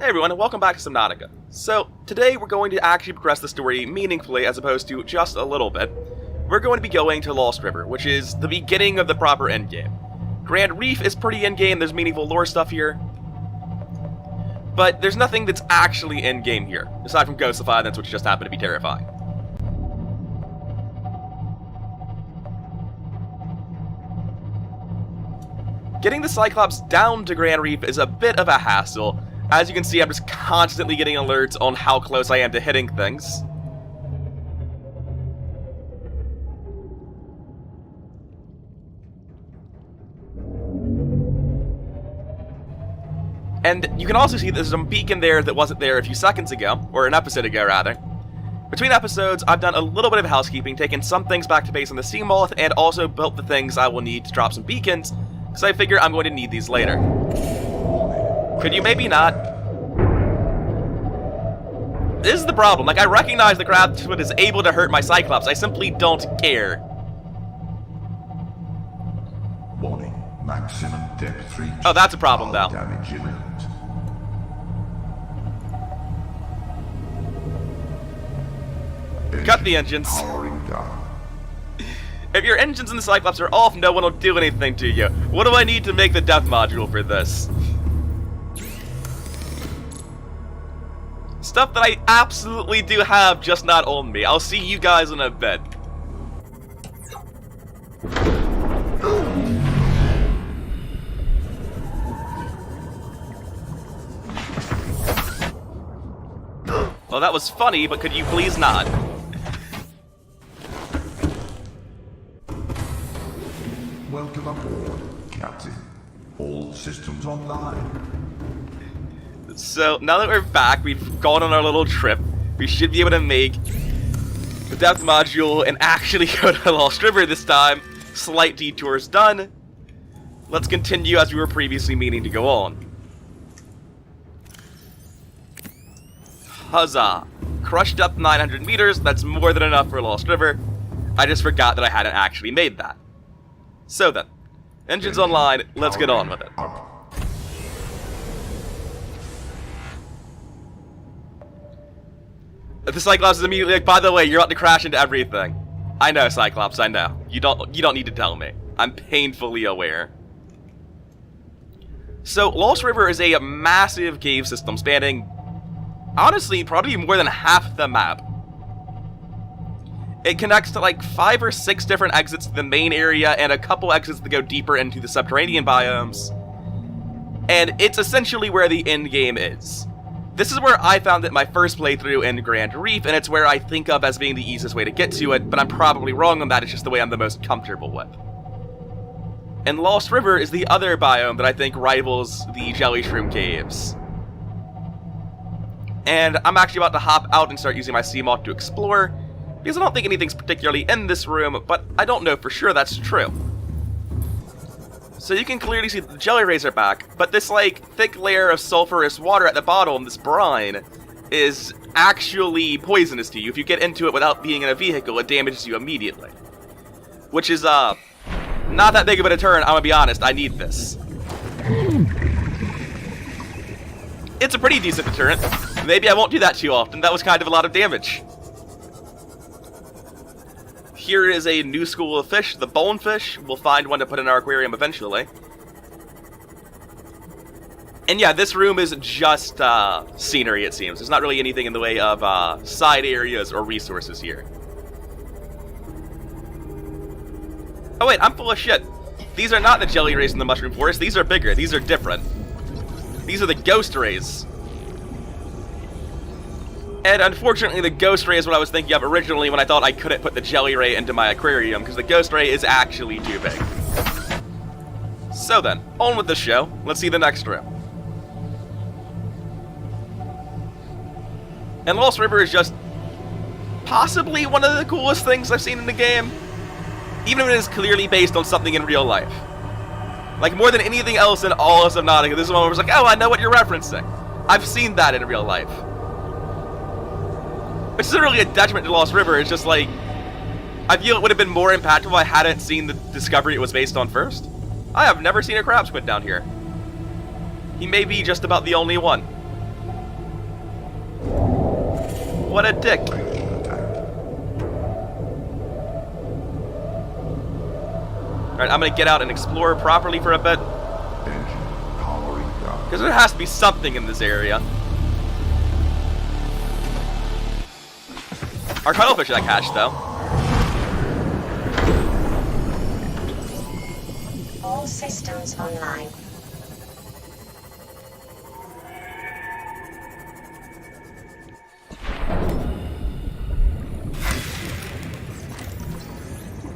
Hey everyone, and welcome back to Subnautica. So, today we're going to actually progress the story meaningfully as opposed to just a little bit. We're going to be going to Lost River, which is the beginning of the proper endgame. Grand Reef is pretty endgame, there's meaningful lore stuff here. But there's nothing that's actually endgame here, aside from Ghosts of Islands, which just happen to be terrifying. Getting the Cyclops down to Grand Reef is a bit of a hassle. As you can see, I'm just constantly getting alerts on how close I am to hitting things. And you can also see there's a beacon there that wasn't there a few seconds ago, or an episode ago rather. Between episodes, I've done a little bit of housekeeping, taken some things back to base on the sea moth, and also built the things I will need to drop some beacons, because I figure I'm going to need these later. Could you maybe not? This is the problem. Like, I recognize the crabsfoot is able to hurt my Cyclops. I simply don't care. Warning. Maximum depth 3. Oh, that's a problem, though. Damage imminent. Cut the engines. Powering down. If your engines in the Cyclops are off, no one will do anything to you. What do I need to make the death module for this? Stuff that I absolutely do have, just not on me. I'll see you guys in a bit. Well, that was funny, but could you please not? Welcome aboard, Captain. All systems online. So, now that we're back, we've gone on our little trip, we should be able to make the depth module and actually go to Lost River this time. Slight detours done. Let's continue as we were previously meaning to go on. Huzzah! Crushed up 900 meters, that's more than enough for Lost River. I just forgot that I hadn't actually made that. So then, engines online, let's get on with it. The Cyclops is immediately like, by the way, you're about to crash into everything. I know, Cyclops, I know. You don't need to tell me. I'm painfully aware. So, Lost River is a massive cave system spanning, honestly, probably more than half the map. It connects to like 5 or 6 different exits to the main area and a couple exits that go deeper into the subterranean biomes. And it's essentially where the end game is. This is where I found it my first playthrough in Grand Reef, and it's where I think of as being the easiest way to get to it, but I'm probably wrong on that, it's just the way I'm the most comfortable with. And Lost River is the other biome that I think rivals the Jelly Shroom Caves. And I'm actually about to hop out and start using my sea moth to explore, because I don't think anything's particularly in this room, but I don't know for sure that's true. So you can clearly see the jelly rays are back, but this, like, thick layer of sulfurous water at the bottom, this brine, is actually poisonous to you. If you get into it without being in a vehicle, it damages you immediately. Which is, not that big of a deterrent, I'm gonna be honest, I need this. It's a pretty decent deterrent. Maybe I won't do that too often, that was kind of a lot of damage. Here is a new school of fish, the bonefish. We'll find one to put in our aquarium eventually. And yeah, this room is just scenery, it seems. There's not really anything in the way of side areas or resources here. Oh wait, I'm full of shit. These are not the jelly rays in the mushroom forest. These are bigger. These are different. These are the ghost rays. And unfortunately, the ghost ray is what I was thinking of originally when I thought I couldn't put the jelly ray into my aquarium, because the ghost ray is actually too big. So then, on with the show. Let's see the next room. And Lost River is just possibly one of the coolest things I've seen in the game, even if it is clearly based on something in real life. Like, more than anything else in all of Subnautica, this is one where I was like, oh, I know what you're referencing. I've seen that in real life. Which isn't really a detriment to Lost River, it's just like, I feel it would have been more impactful if I hadn't seen the discovery it was based on first. I have never seen a crab squid down here. He may be just about the only one. What a dick. Alright, I'm gonna get out and explore properly for a bit. Because there has to be something in this area. Our cuttlefish that catch, though. All systems online.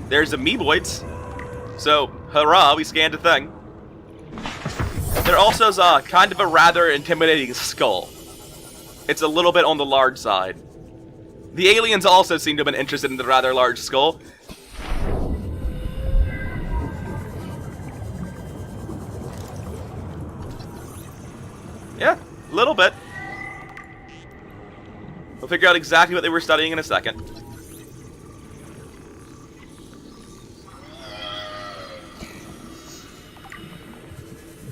There's amoeboids. So, hurrah, we scanned a thing. There also is kind of a rather intimidating skull. It's a little bit on the large side. The aliens also seem to have been interested in the rather large skull. Yeah, a little bit. We'll figure out exactly what they were studying in a second.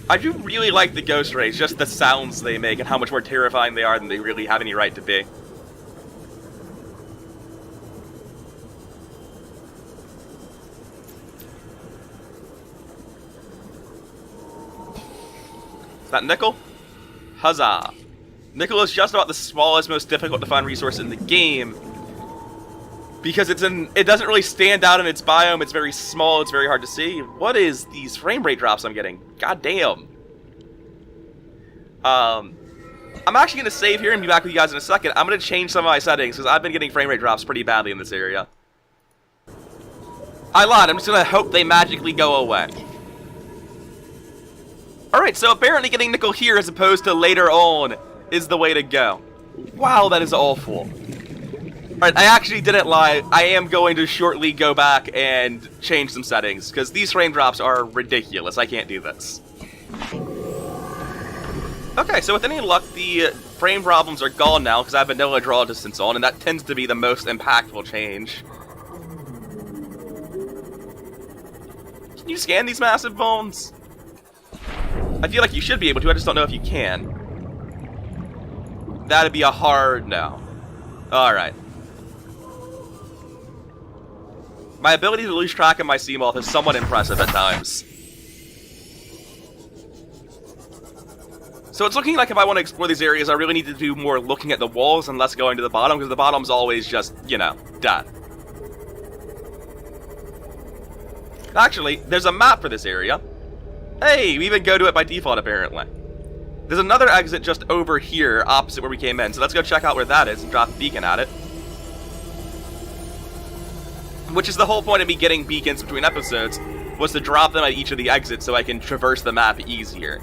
I do really like the ghost rays, just the sounds they make and how much more terrifying they are than they really have any right to be. Is that nickel? Huzzah! Nickel is just about the smallest, most difficult to find resource in the game. Because it doesn't really stand out in its biome, it's very small, it's very hard to see. What is these frame rate drops I'm getting? God damn. I'm actually going to save here and be back with you guys in a second. I'm going to change some of my settings, because I've been getting frame rate drops pretty badly in this area. I lied, I'm just going to hope they magically go away. Alright, so apparently getting nickel here as opposed to later on is the way to go. Wow, that is awful. Alright, I actually didn't lie. I am going to shortly go back and change some settings, because these frame drops are ridiculous. I can't do this. Okay, so with any luck, the frame problems are gone now, because I have vanilla draw distance on, and that tends to be the most impactful change. Can you scan these massive bones? I feel like you should be able to, I just don't know if you can. That'd be a hard no. Alright. My ability to lose track of my sea moth is somewhat impressive at times. So it's looking like if I want to explore these areas, I really need to do more looking at the walls and less going to the bottom, because the bottom's always just, you know, death. Actually, there's a map for this area. Hey, we even go to it by default, apparently. There's another exit just over here, opposite where we came in, so let's go check out where that is and drop a beacon at it. Which is the whole point of me getting beacons between episodes, was to drop them at each of the exits so I can traverse the map easier.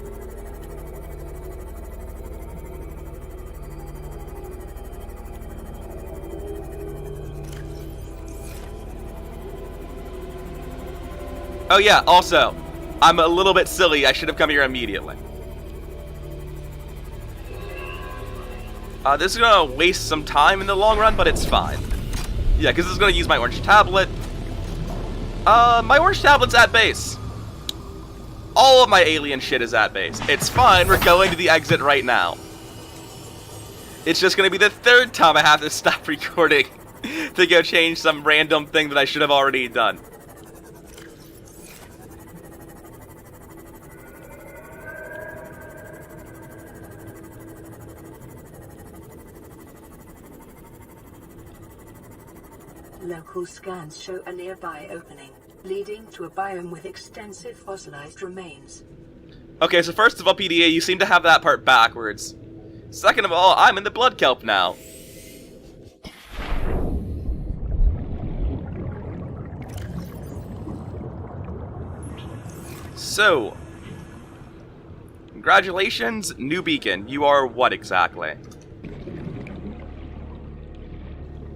Oh yeah, also, I'm a little bit silly, I should have come here immediately. This is gonna waste some time in the long run, but it's fine. Yeah, because this is gonna use my orange tablet. My orange tablet's at base. All of my alien shit is at base. It's fine, we're going to the exit right now. It's just gonna be the third time I have to stop recording to go change some random thing that I should have already done. Local scans show a nearby opening, leading to a biome with extensive fossilized remains. Okay, so first of all, PDA, you seem to have that part backwards. Second of all, I'm in the blood kelp now. So, congratulations, new beacon. You are what exactly?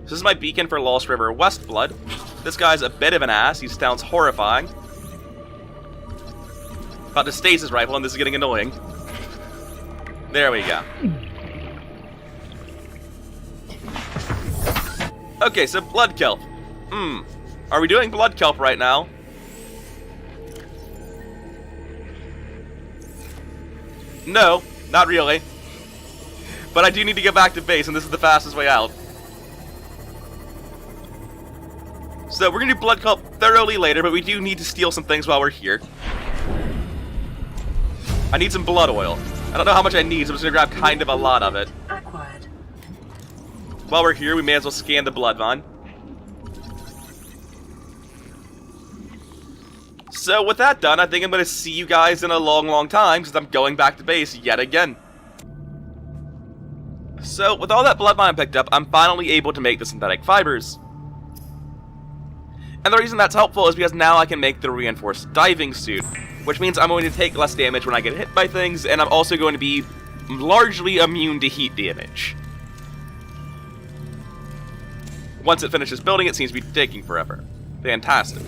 This is my beacon for Lost River Westblood. This guy's a bit of an ass. He sounds horrifying. About to stasis rifle, and this is getting annoying. There we go. Okay, so blood kelp. Are we doing blood kelp right now? No, not really. But I do need to get back to base, and this is the fastest way out. So we're gonna do Blood Cult thoroughly later, but we do need to steal some things while we're here. I need some blood oil. I don't know how much I need, so I'm just gonna grab kind of a lot of it. Acquired. While we're here, we may as well scan the blood vine. So with that done, I think I'm gonna see you guys in a long, long time, because I'm going back to base yet again. So with all that blood vine picked up, I'm finally able to make the synthetic fibers. And the reason that's helpful is because now I can make the reinforced diving suit, which means I'm going to take less damage when I get hit by things, and I'm also going to be largely immune to heat damage. Once it finishes building, it seems to be taking forever. Fantastic.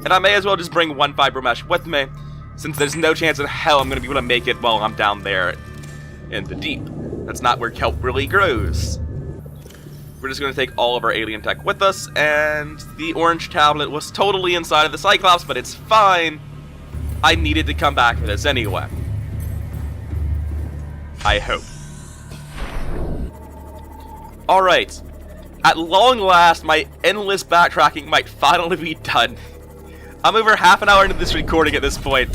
And I may as well just bring one fiber mesh with me, since there's no chance in hell I'm going to be able to make it while I'm down there in the deep. That's not where kelp really grows. We're just going to take all of our alien tech with us, and the orange tablet was totally inside of the Cyclops, but it's fine. I needed to come back for this anyway. I hope. Alright. At long last, my endless backtracking might finally be done. I'm over half an hour into this recording at this point,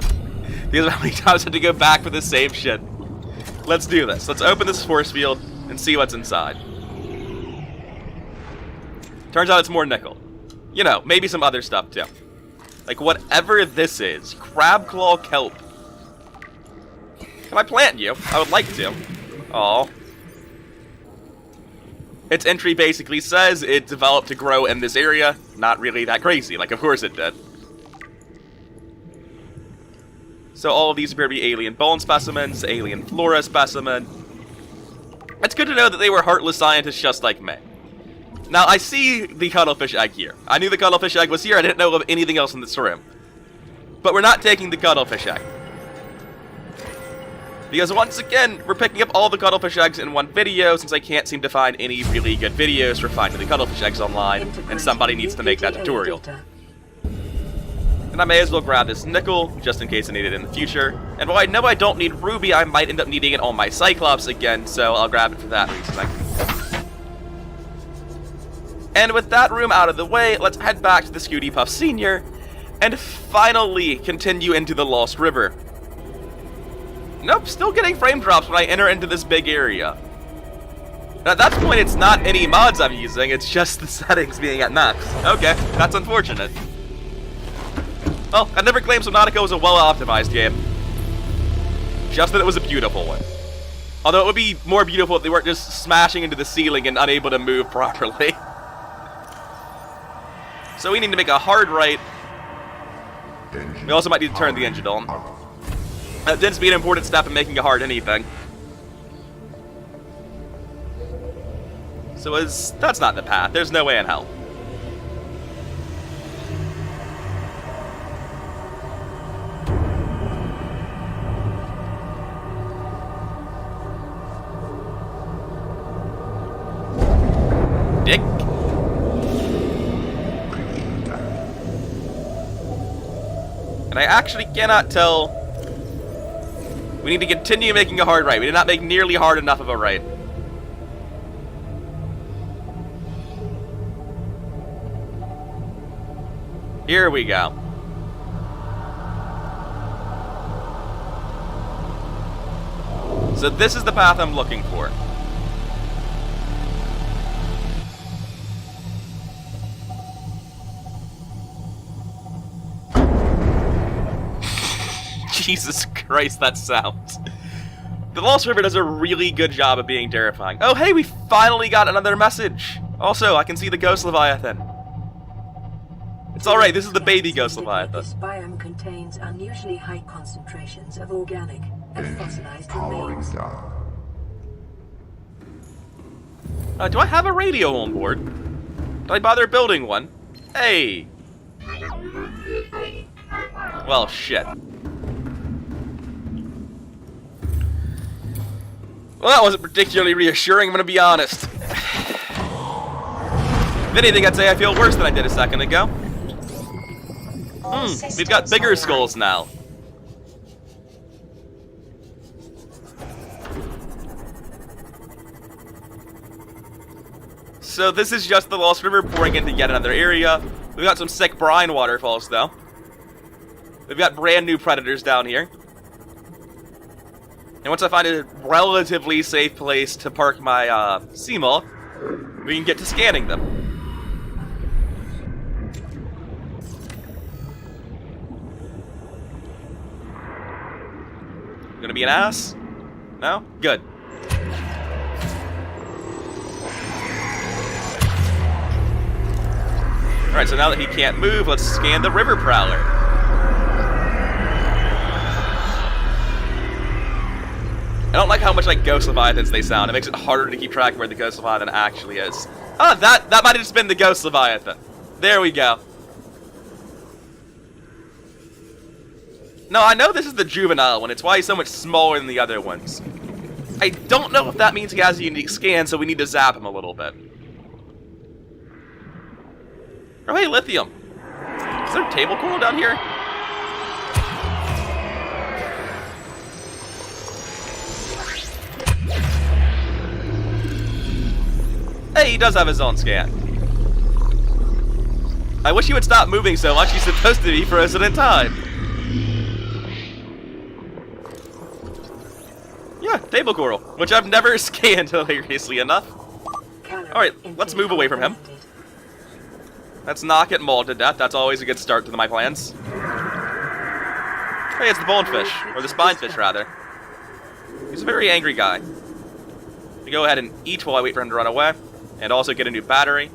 because of how many times I had to go back for the same shit. Let's do this. Let's open this force field and see what's inside. Turns out it's more nickel. You know, maybe some other stuff too. Like whatever this is. Crab claw kelp. Can I plant you? I would like to. Aw. Its entry basically says it developed to grow in this area. Not really that crazy. Like, of course it did. So all of these appear to be alien bone specimens, alien flora specimen. It's good to know that they were heartless scientists just like me. Now, I see the cuttlefish egg here. I knew the cuttlefish egg was here, I didn't know of anything else in this room. But we're not taking the cuttlefish egg. Because once again, we're picking up all the cuttlefish eggs in one video, since I can't seem to find any really good videos for finding the cuttlefish eggs online, and somebody needs to make that tutorial. And I may as well grab this nickel, just in case I need it in the future. And while I know I don't need ruby, I might end up needing it on my Cyclops again, so I'll grab it for that reason. And with that room out of the way, let's head back to the Scooty Puff Senior, and finally continue into the Lost River. Nope, still getting frame drops when I enter into this big area. And at that point, it's not any mods I'm using, it's just the settings being at max. Okay, that's unfortunate. Well, I never claimed Subnautica was a well-optimized game. Just that it was a beautiful one. Although it would be more beautiful if they weren't just smashing into the ceiling and unable to move properly. So we need to make a hard right. We also might need to turn the engine on. That tends to be an important step in making a hard anything. So that's not the path. There's no way in hell. Dick. And I actually cannot tell. We need to continue making a hard right. We did not make nearly hard enough of a right. Here we go. So this is the path I'm looking for. Jesus Christ, that sounds. The Lost River does a really good job of being terrifying. Oh, hey, we finally got another message. Also, I can see the Ghost Leviathan. It's alright, this is the baby Ghost Leviathan. This biome contains unusually high concentrations of organic and fossilized Powering remains. down. Do I have a radio on board? Did I bother building one? Hey! Well, shit. Well, that wasn't particularly reassuring, I'm gonna be honest. If anything, I'd say I feel worse than I did a second ago. We've got bigger skulls now. So this is just the Lost River pouring into yet another area. We've got some sick brine waterfalls, though. We've got brand new predators down here. And once I find a relatively safe place to park my Seaglide, we can get to scanning them. Gonna be an ass? No? Good. Alright, so now that he can't move, let's scan the river prowler. I don't like how much like Ghost Leviathans they sound. It makes it harder to keep track of where the Ghost Leviathan actually is. Oh, that might have just been the Ghost Leviathan. There we go. No, I know this is the juvenile one. It's why he's so much smaller than the other ones. I don't know if that means he has a unique scan, so we need to zap him a little bit. Oh, hey, lithium. Is there a table coral down here? Hey, he does have his own scan. I wish he would stop moving so much. He's supposed to be frozen in time. Yeah, table coral, which I've never scanned, hilariously enough. Alright, let's move away from him. Let's not get mauled to death. That's always a good start to my plans. Hey, it's the bonefish, or the spinefish, rather. He's a very angry guy. We go ahead and eat while I wait for him to run away, and also get a new battery.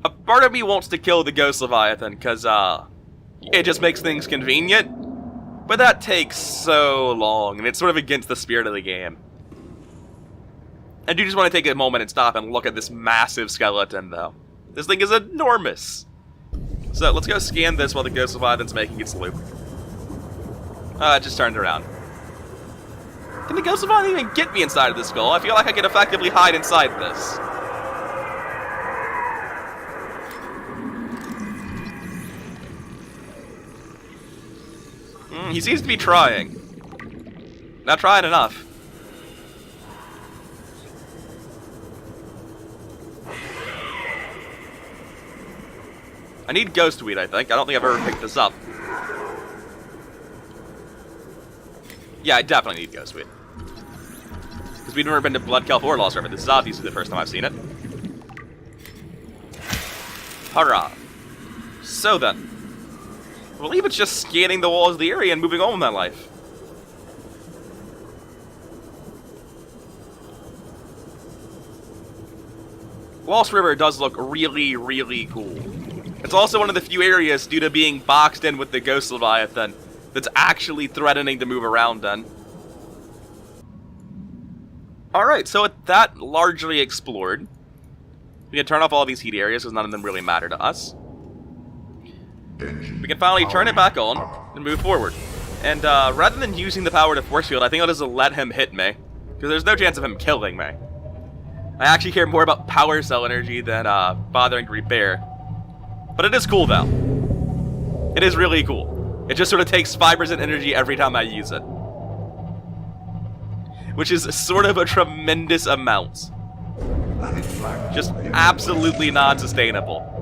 A part of me wants to kill the Ghost Leviathan, because, it just makes things convenient. But that takes so long, and it's sort of against the spirit of the game. I do just want to take a moment and stop and look at this massive skeleton, though. This thing is enormous. So, let's go scan this while the Ghost Leviathan's making its loop. It just turned around. Can the Ghost Leviathan even get me inside of this skull? I feel like I could effectively hide inside this. He seems to be trying. Not trying enough. I need ghost weed, I think. I don't think I've ever picked this up. Yeah, I definitely need ghost weed. Because we've never been to Blood Kelp or Lost River. This is obviously the first time I've seen it. Hurrah. So then. I believe it's just scanning the walls of the area and moving on with my life. Lost River does look really, really cool. It's also one of the few areas, due to being boxed in with the Ghost Leviathan, that's actually threatening to move around in. Alright, so with that largely explored, we can turn off all these heat areas because none of them really matter to us. We can finally turn it back on and move forward. And rather than using the power to force field, I think I'll just let him hit me, because there's no chance of him killing me. I actually care more about power cell energy than bothering to repair. But it is cool, though. It is really cool. It just sort of takes 5% energy every time I use it. Which is sort of a tremendous amount. Just absolutely non-sustainable.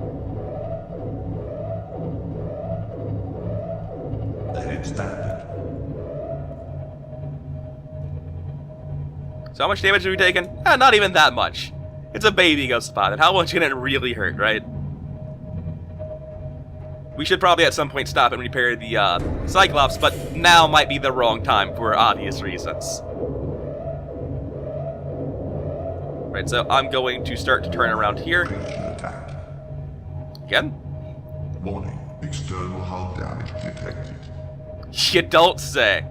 So how much damage are we taking? Not even that much. It's a baby Ghost Leviathan. How much can it really hurt, right? We should probably at some point stop and repair the Cyclops, but now might be the wrong time for obvious reasons. Right, so I'm going to start to turn around here. Attack. Again? Warning. External hull damage detected. You don't say.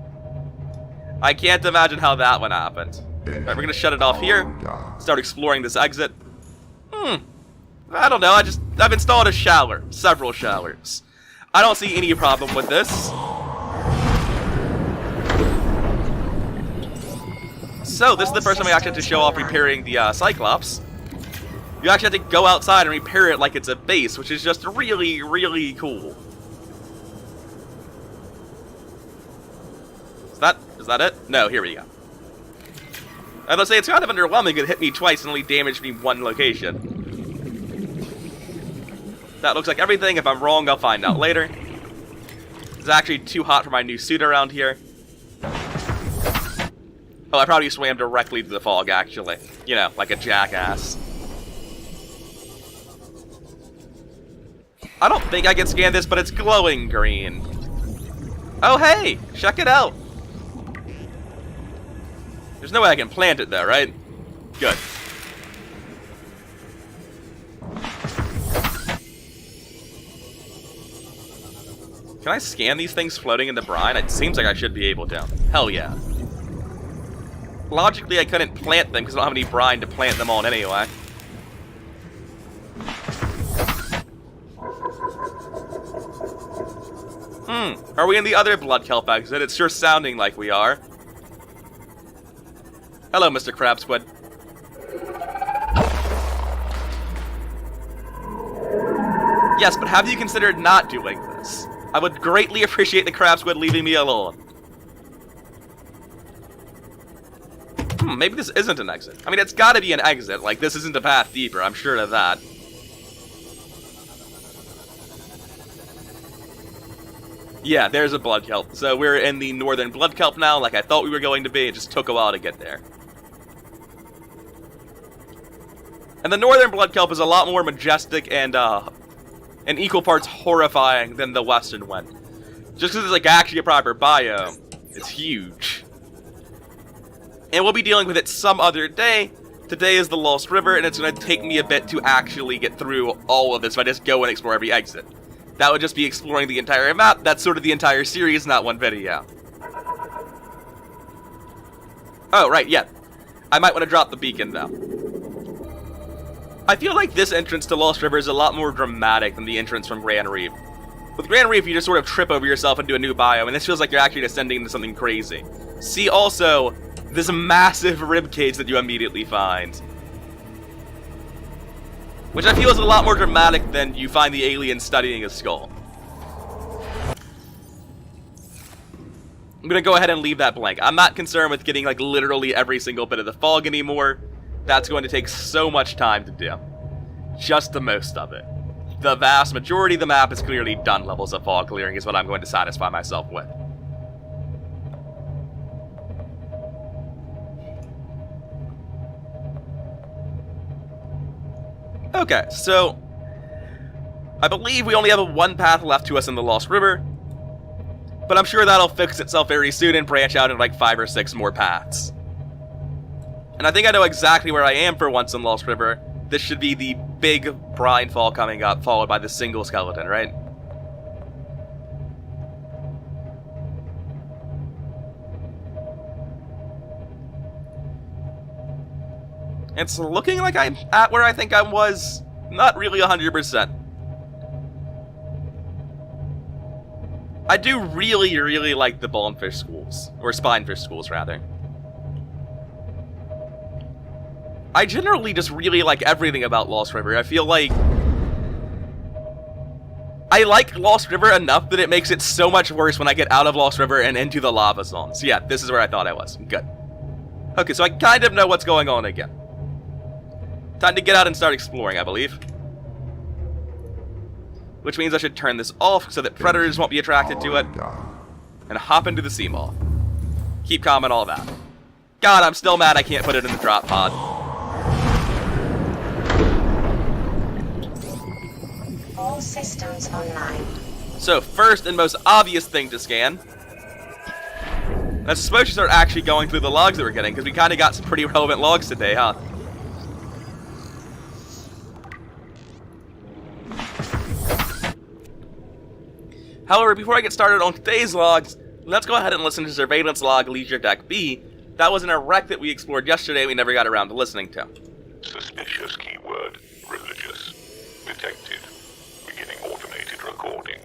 I can't imagine how that one happened. Alright, we're gonna shut it off here. Start exploring this exit. I don't know, I've installed a shower. Several showers. I don't see any problem with this. So, this is the first time we actually have to show off repairing the Cyclops. You actually have to go outside and repair it like it's a base, which is just really, really cool. Is that it? No, here we go. I will say it's kind of underwhelming. It hit me twice and only damaged me one location. That looks like everything. If I'm wrong, I'll find out later. It's actually too hot for my new suit around here. Oh, I probably swam directly to the fog, actually. You know, like a jackass. I don't think I can scan this, but it's glowing green. Oh, hey! Check it out! There's no way I can plant it, though, right? Good. Can I scan these things floating in the brine? It seems like I should be able to. Hell yeah. Logically, I couldn't plant them because I don't have any brine to plant them on anyway. Are we in the other blood kelp exit? It's sure sounding like we are. Hello, Mr. Crab Squid. Yes, but have you considered not doing this? I would greatly appreciate the Crab Squid leaving me alone. Maybe this isn't an exit. I mean, it's gotta be an exit. Like, this isn't a path deeper, I'm sure of that. Yeah, there's a blood kelp. So we're in the northern blood kelp now, like I thought we were going to be. It just took a while to get there. And the northern blood kelp is a lot more majestic and equal parts horrifying than the western one. Just because it's like actually a proper biome. It's huge. And we'll be dealing with it some other day. Today is the Lost River, and it's going to take me a bit to actually get through all of this if I just go and explore every exit. That would just be exploring the entire map. That's sort of the entire series, not one video. Oh, right, yeah. I might want to drop the beacon, though. I feel like this entrance to Lost River is a lot more dramatic than the entrance from Grand Reef. With Grand Reef, you just sort of trip over yourself into a new biome, and this feels like you're actually descending into something crazy. See also this massive ribcage that you immediately find. Which I feel is a lot more dramatic than you find the alien studying a skull. I'm gonna go ahead and leave that blank. I'm not concerned with getting like literally every single bit of the fog anymore. That's going to take so much time to do. Just the most of it. The vast majority of the map is clearly done levels of fog clearing is what I'm going to satisfy myself with. Okay, so I believe we only have one path left to us in the Lost River, but I'm sure that'll fix itself very soon and branch out into like 5 or 6 more paths. And I think I know exactly where I am for once in Lost River. This should be the big brine fall coming up, followed by the single skeleton, right? It's looking like I'm at where I think I was. Not really 100%. I do really, really like the bonefish schools. Or spinefish schools, rather. I generally just really like everything about Lost River. I feel like I like Lost River enough that it makes it so much worse when I get out of Lost River and into the lava zones. Yeah, this is where I thought I was. Good. Okay, so I kind of know what's going on again. Time to get out and start exploring, I believe. Which means I should turn this off so that predators won't be attracted to it. And hop into the sea moth. Keep calm and all that. God, I'm still mad I can't put it in the drop pod. All systems online. So, first and most obvious thing to scan. I suppose you start actually going through the logs that we're getting, because we kind of got some pretty relevant logs today, huh? However, before I get started on today's logs, let's go ahead and listen to Surveillance Log Leisure Deck B. That was in a wreck that we explored yesterday we never got around to listening to. Suspicious keyword. Religious. Detected. Beginning automated recording.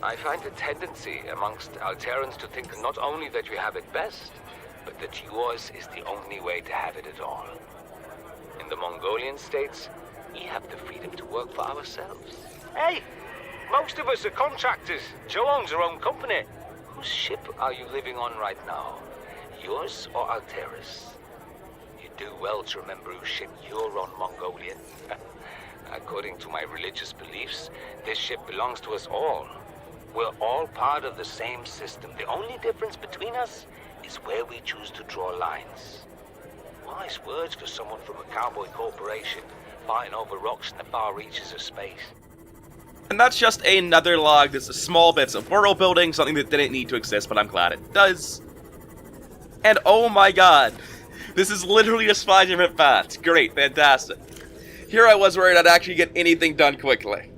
I find a tendency amongst Alterans to think not only that you have it best, but that yours is the only way to have it at all. In the Mongolian states, we have the freedom to work for ourselves. Hey! Most of us are contractors. Joe owns her own company. Whose ship are you living on right now? Yours or Altera's? do well to remember whose ship you're on, Mongolian. According to my religious beliefs, this ship belongs to us all. We're all part of the same system. The only difference between us is where we choose to draw lines. Wise words for someone from a cowboy corporation fighting over rocks in the far reaches of space. And that's just another log that's small bits of world building, something that didn't need to exist, but I'm glad it does. And oh my god, this is literally just 5 different paths. Great, fantastic. Here I was worried I'd actually get anything done quickly.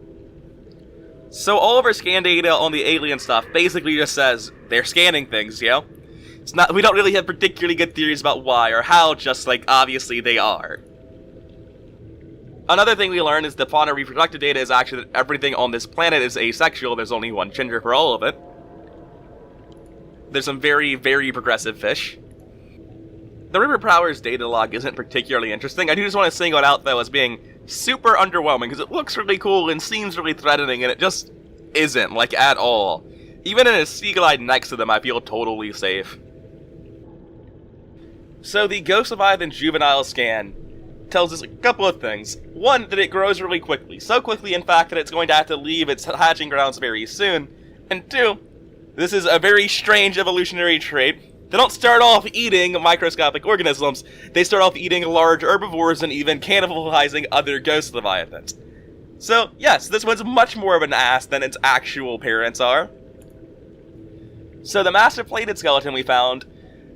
So all of our scan data on the alien stuff basically just says they're scanning things, you know? It's not, we don't really have particularly good theories about why or how, just like obviously they are. Another thing we learned is the fauna reproductive data is actually that everything on this planet is asexual. There's only one gender for all of it. There's some very, very progressive fish. The River Prowler's data log isn't particularly interesting. I do just want to single it out, though, as being super underwhelming, because it looks really cool and seems really threatening, and it just isn't, like, at all. Even in a Seaglide next to them, I feel totally safe. So the Ghost Leviathan juvenile scan tells us a couple of things. One, that it grows really quickly. So quickly, in fact, that it's going to have to leave its hatching grounds very soon. And two, this is a very strange evolutionary trait. They don't start off eating microscopic organisms, they start off eating large herbivores and even cannibalizing other ghost leviathans. So, yes, this one's much more of an ass than its actual parents are. So the massive plated skeleton we found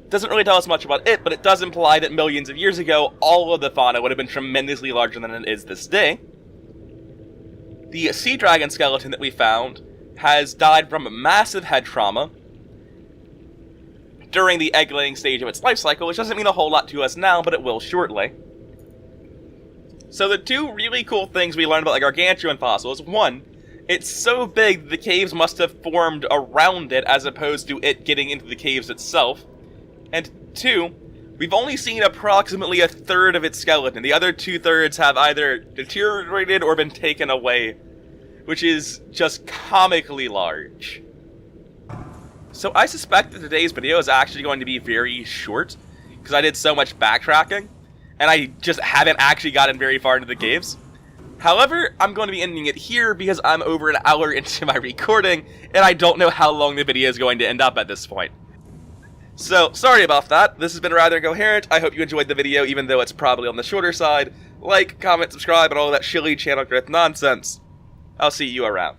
doesn't really tell us much about it, but it does imply that millions of years ago, all of the fauna would have been tremendously larger than it is this day. The sea dragon skeleton that we found has died from massive head trauma during the egg-laying stage of its life cycle, which doesn't mean a whole lot to us now, but it will shortly. So the two really cool things we learned about the gargantuan fossils: one, it's so big the caves must have formed around it as opposed to it getting into the caves itself. And two, we've only seen approximately a third of its skeleton. The other 2/3 have either deteriorated or been taken away, which is just comically large. So I suspect that today's video is actually going to be very short, because I did so much backtracking, and I just haven't actually gotten very far into the caves. However, I'm going to be ending it here because I'm over an hour into my recording, and I don't know how long the video is going to end up at this point. So, sorry about that. This has been rather incoherent. I hope you enjoyed the video, even though it's probably on the shorter side. Like, comment, subscribe, and all that shilly channel growth nonsense. I'll see you around.